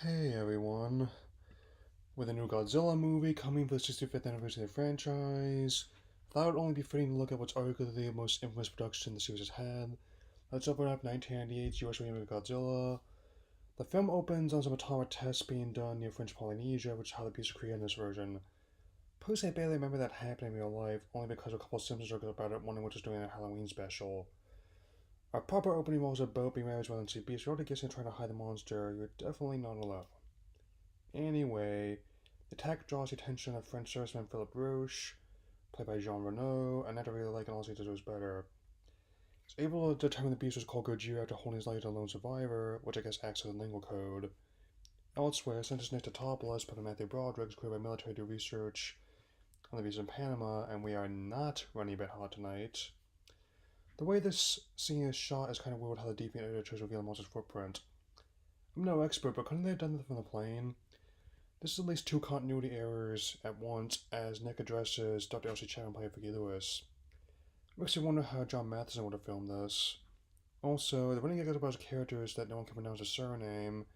Hey everyone. With a new Godzilla movie coming for the 65th anniversary of the franchise, that would only be fitting to look at what's arguably the most infamous production the series has had. Let's open up 1998's US remake of Godzilla. The film opens on some atomic tests being done near French Polynesia, which is how the beast was created in this version. Personally, I barely remember that happening in real life, only because of a couple of Simpsons jokes about it, one of which was doing a Halloween special. Our proper opening involves a boat being ravaged by the sea beast. You're already guessing trying to hide the monster. You're definitely not alone. Anyway, the attack draws the attention of French serviceman Philip Roche, played by Jean Renault, and I don't really like and honestly deserves better. He's able to determine the beast was called Godzilla after holding his life as a lone survivor, which I guess acts as a lingual code. Elsewhere, scientists next to Topless, played by Matthew Broderick, is created by military to do research on the beast in Panama, and we are not running a bit hot tonight. The way this scene is shot is kind of weird how the deviant editor chose to reveal the monster's footprint. I'm no expert, but couldn't they have done this from the plane? This is at least two continuity errors at once, as Nick addresses Dr. Elsie Chapman playing Vicky Lewis. Makes you wonder how John Matheson would have filmed this. Also, the running gag about his character is that no one can pronounce his surname.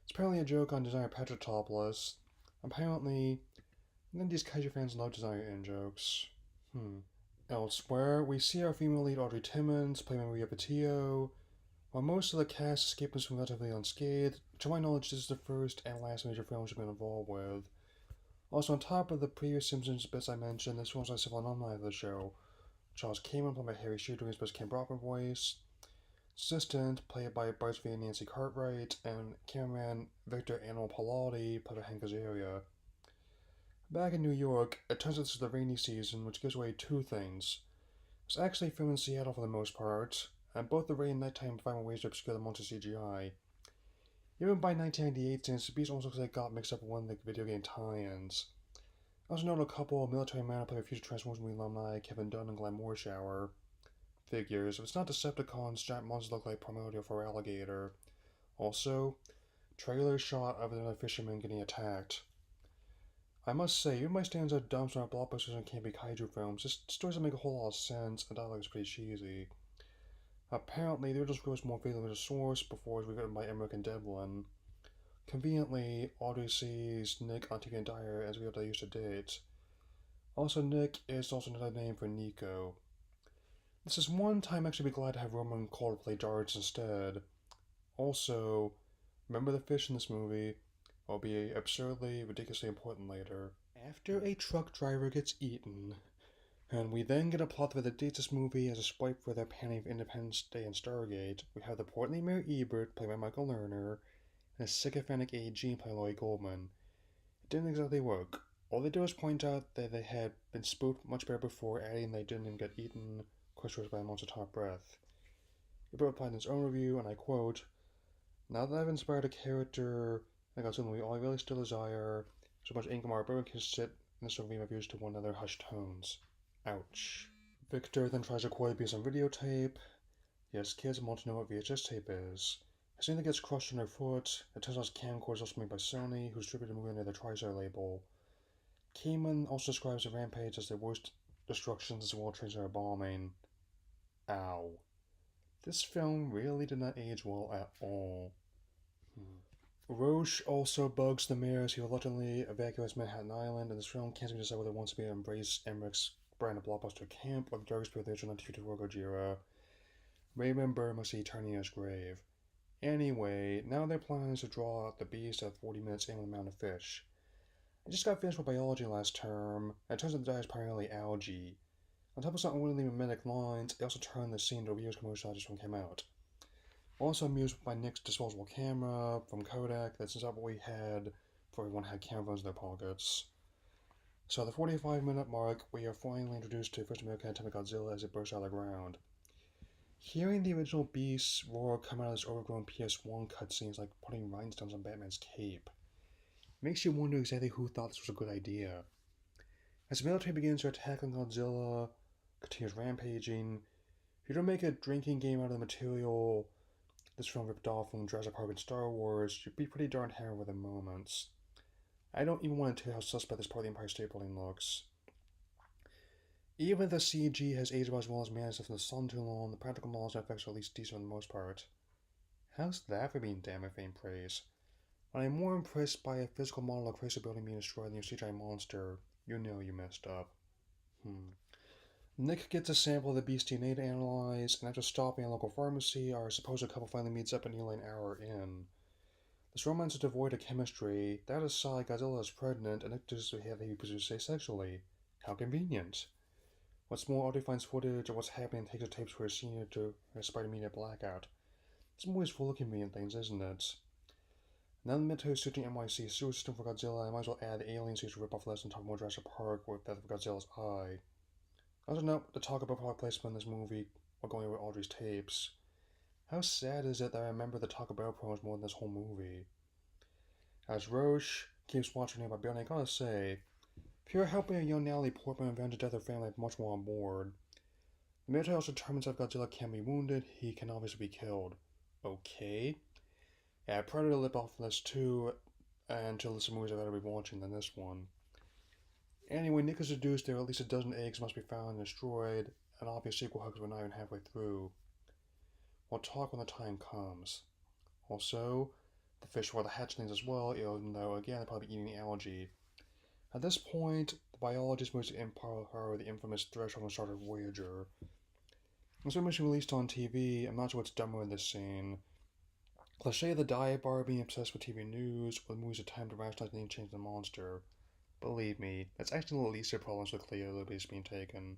It's apparently a joke on designer Patrick Topless. Apparently, none of these kaiju fans love designer in-jokes. Elsewhere, we see our female lead Audrey Timmons, playing Maria Patillo. While most of the cast escaped this film relatively unscathed, to my knowledge this is the first and last major film she's been involved with. Also, on top of the previous Simpsons bits I mentioned, this film's like several alumni of the show. Charles Kamen, played by Harry Shearer doing his best Ken Brockman voice, assistant, played by BuzzFeed Nancy Cartwright, and cameraman Victor Animal Pallotti, played by Hank Azaria. Back in New York, it turns out this is the rainy season, which gives away two things. It's actually filmed in Seattle for the most part, and both the rain and nighttime find ways to obscure the monster CGI. Even by 1998, since the beast almost looks like it got mixed up with one of the video game tie-ins. I also know a couple of military men play a future Transformers movie alumni, Kevin Dunn and Glenn Morshower. Figures, if it's not Decepticons, giant monsters look like Primordial for alligator. Also, trailer shot of another fisherman getting attacked. I must say, even my stands out dumps on blockbusters and campy kaiju films, this story doesn't make a whole lot of sense, and dialogue is pretty cheesy. Apparently, the original script was more faithful to the source before it was rewritten by Emmerich and Devlin. Conveniently, Audrey sees Nick on TV and Dyer as revealed they used to date. Also, Nick is also another name for Nico. This is one time I'm actually be glad to have Roman Calder play Darts instead. Also, remember the fish in this movie will be absurdly, ridiculously important later. After a truck driver gets eaten, and we then get a plot that dates this movie as a swipe for their panning of Independence Day and Stargate. We have the portly Mayor Ebert, played by Michael Lerner, and a sycophantic AG, played by Lloyd Goldman. It didn't exactly work. All they did was point out that they had been spoofed much better before, adding they didn't even get eaten, questions by a monster top breath. Ebert replied in his own review, and I quote, "Now that I've inspired a character in Godzilla movie, all I really still desire is so much ink and everyone can sit in the story reviews to one another hushed tones." Ouch. Victor then tries to record the piece on videotape. Yes, kids want to know what VHS tape is. As soon as it gets crushed underfoot, it turns out his camcorder is also made by Sony, who distributed the movie under the TriStar label. Kamen also describes the rampage as the worst destruction since the World Trade Center bombing. Ow. This film really did not age well at all. Roche also bugs the mayor as he reluctantly evacuates Manhattan Island, and this film can't seem to decide whether it wants to embrace Emmerich's brand of blockbuster camp or the dark spirit of the original 1954 Gojira. Raymond Burr must see eternity in his grave. Anyway, now their plan is to draw out the beast at 40 minutes in with a mound of fish. I just got finished with biology last term, and it turns out the diet is primarily algae. On top of some unwillingly mimetic lines, it also turned the scene into a Rio's commercial as this one came out. Also amused by Nick's disposable camera from Kodak, that's not what we had before everyone had camera phones in their pockets. So at the 45-minute mark, we are finally introduced to First American Atomic Godzilla as it bursts out of the ground. Hearing the original beast's roar come out of this overgrown PS1 cutscene is like putting rhinestones on Batman's cape. It makes you wonder exactly who thought this was a good idea. As the military begins to attack on Godzilla, continues rampaging, if you don't make a drinking game out of the material this film ripped off from Jurassic Park and Star Wars, you'd be pretty darn hammered with the moments. I don't even want to tell you how suspect this part of the Empire State Building looks. Even if the CG has aged about as well as man stuff in the sun too long, the practical knowledge and effects are at least decent for the most part. How's that for being damn and faint praise? When I'm more impressed by a physical model of crazy building being destroyed than your CGI monster, you know you messed up. Nick gets a sample of the beast's DNA to analyze, and after stopping at a local pharmacy, our supposed couple finally meets up nearly an hour in. This romance is devoid of chemistry. That aside, Godzilla is pregnant, and Nick does have he produces asexually. How convenient. What's more, Audrey finds footage of what's happening and takes the tapes for a senior to a Spider Media blackout. It's always full of convenient things, isn't it? Now the Meteor suiting NYC sewer system for Godzilla, I might as well add the alien suit to rip off less and talk more Jurassic Park with that of Godzilla's eye. Also note, to talk about product placement in this movie while going over Audrey's tapes. How sad is it that I remember the Taco Bell promos more than this whole movie? As Roche keeps watching nearby building, I gotta say, if you're helping a young Natalie Portman avenge the death of her family, I'm much more on board. The military also determines if Godzilla can be wounded, he can obviously be killed. Okay. Yeah, Predator lip off this too, until this movies I've got to be watching than this one. Anyway, Nick has deduced there are at least a dozen eggs must be found and destroyed, an obvious sequel hook we're not even halfway through. We'll talk when the time comes. Also, the fish were the hatchlings as well, even though, again, they're probably eating algae. At this point, the biologist moves to empower the infamous threshold and started Voyager. This film was released on TV. I'm not sure what's dumber in this scene. Cliche the diet bar being obsessed with TV news, with movies a time to rationalize and change the monster. Believe me, that's actually the least of the problems with clear liberties being taken.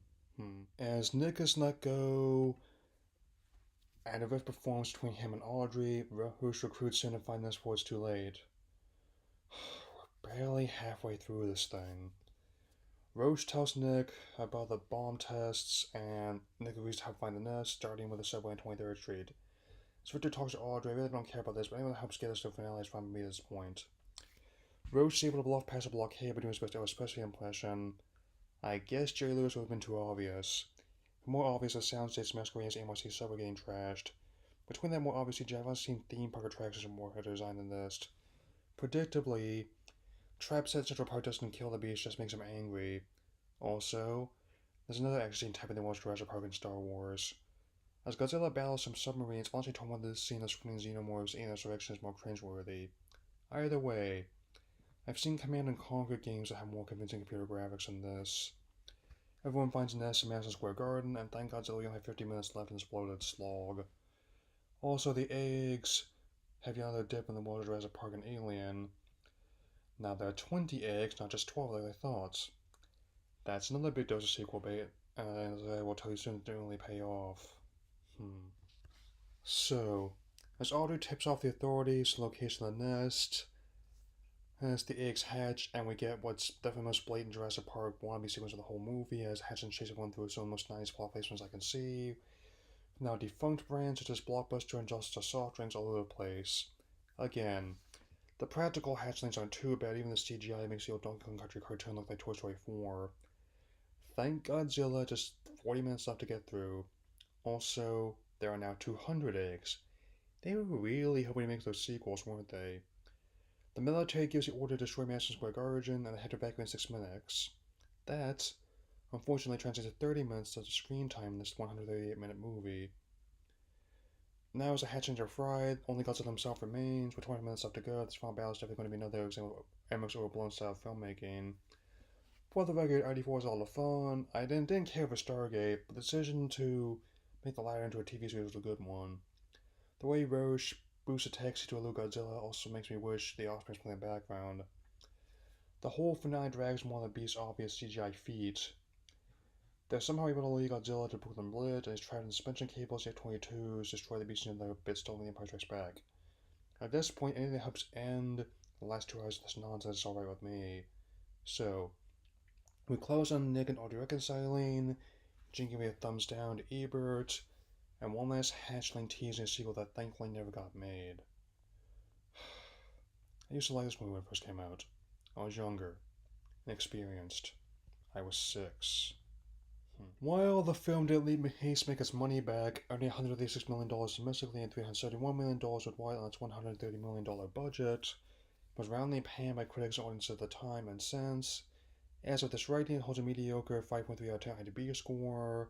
As Nick is let go, and a rift performs between him and Audrey, Roche recruits in and finds this before it's too late. We're barely halfway through this thing. Roche tells Nick about the bomb tests, and Nick agrees to help find the nest, starting with the subway on 23rd Street. So Victor talks to Audrey. I really don't care about this, but anyone that helps get us to the finale is fine with me at this point. Roche is able to blow off past a blockade by doing his best to especially impression. I guess Jerry Lewis would have been too obvious. More obvious, the soundstage masquerading as NYC subway getting trashed. Between that more obviously, I've not seen theme park attractions more design than this. Predictably, Trap said Central Park doesn't kill the beast, just makes him angry. Also, there's another action scene typing than was Jurassic Park in Star Wars. As Godzilla battles some submarines, honestly told one this scene of screaming xenomorphs and resurrection is more cringeworthy. Either way, I've seen Command and Conquer games that have more convincing computer graphics than this. Everyone finds a nest in Madison Square Garden, and thank Godzilla you only have 50 minutes left in this bloated slog. Also, the eggs have yet another dip in the water of Jurassic Park and Alien. Now there are 20 eggs, not just 12 like I thought. That's another big dose of sequel bait, and as I will tell you soon, it didn't really pay off. So, as Audrey tips off the authorities to the location of the nest, as the eggs hatch, and we get what's definitely the most blatant Jurassic Park wannabe sequence of the whole movie, as Hatch and Chase have gone through some of the most nice plot placements I can see. Now defunct brands such as Blockbuster and Just soft drinks all over the place. Again, the practical hatchlings aren't too bad, even the CGI makes the old Donkey Kong Country cartoon look like Toy Story 4. Thank Godzilla, just 40 minutes left to get through. Also, there are now 200 eggs. They were really hoping to make those sequels, weren't they? The military gives the order to destroy Madison Square Garden, and they head to back in 6 minutes. That, unfortunately, translates to 30 minutes of screen time in this 138-minute movie. Now, as the hatchlings are fried, only Godzilla himself remains. With 20 minutes left to go, this final battle is definitely going to be another example of MX overblown style filmmaking. For the record, ID4 was all the fun. I didn't care for Stargate, but the decision to make the latter into a TV series was a good one. The way Roche boosts a taxi to a little Godzilla also makes me wish the Offspring's playing in the background. The whole finale drags more than the beast's obvious CGI feat. They're somehow able to lead Godzilla to Brooklyn Bridge, and he's trapped in suspension cables, yet 22s destroy the beast in the bit stolen the Empire Strikes Back. At this point, anything that helps end the last 2 hours of this nonsense is alright with me. So, we close on Nick and Audrey reconciling, Jin giving a thumbs down to Ebert, and one last hatchling teasing a sequel that thankfully never got made. I used to like this movie when it first came out. I was younger, inexperienced. I was 6. While the film didn't leave haste make its money back, earning $136 million domestically and $371 million worldwide on its $130 million budget, was roundly panned by critics and audiences at the time and since. As of this writing, it holds a mediocre 5.3 out of 10 IMDb score,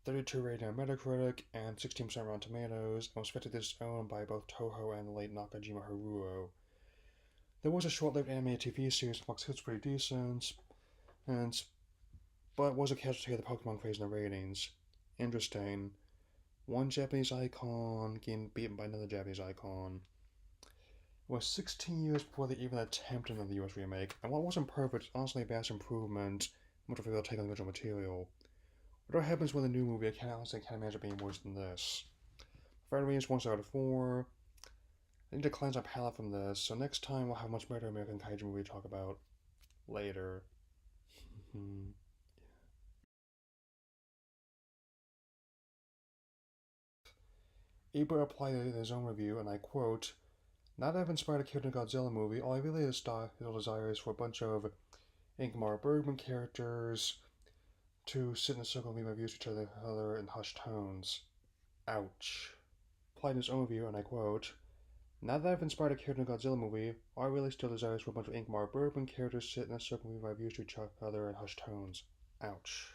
32 rating on Metacritic, and 16% Rotten Tomatoes, and was expected to be owned by both Toho and the late Nakajima Haruo. There was a short-lived animated TV series on Fox Kids, pretty decent, and but was a casualty of the Pokemon craze and the ratings. Interesting. One Japanese icon getting beaten by another Japanese icon. It was 16 years before they even attempted another US remake, and while it wasn't perfect, it's honestly a vast improvement, much of a take on the original material. Whatever happens with a new movie, I can't imagine it being worse than this. Fair ratings 1 out of 4. I need to cleanse my palate from this, so next time we'll have a much better American kaiju movie to talk about later. Ebert applied it in his own review, and I quote, "Now that I've inspired a character in a Godzilla movie, all I really desire is for a bunch of Ingmar Bergman characters to sit in a circle and read my views to each other in hushed tones. Ouch." Applied in his own review, and I quote, "Now that I've inspired a character in a Godzilla movie, all I really still desire is for a bunch of Ingmar Bergman characters sit in a circle and read my views to each other in hushed tones. Ouch."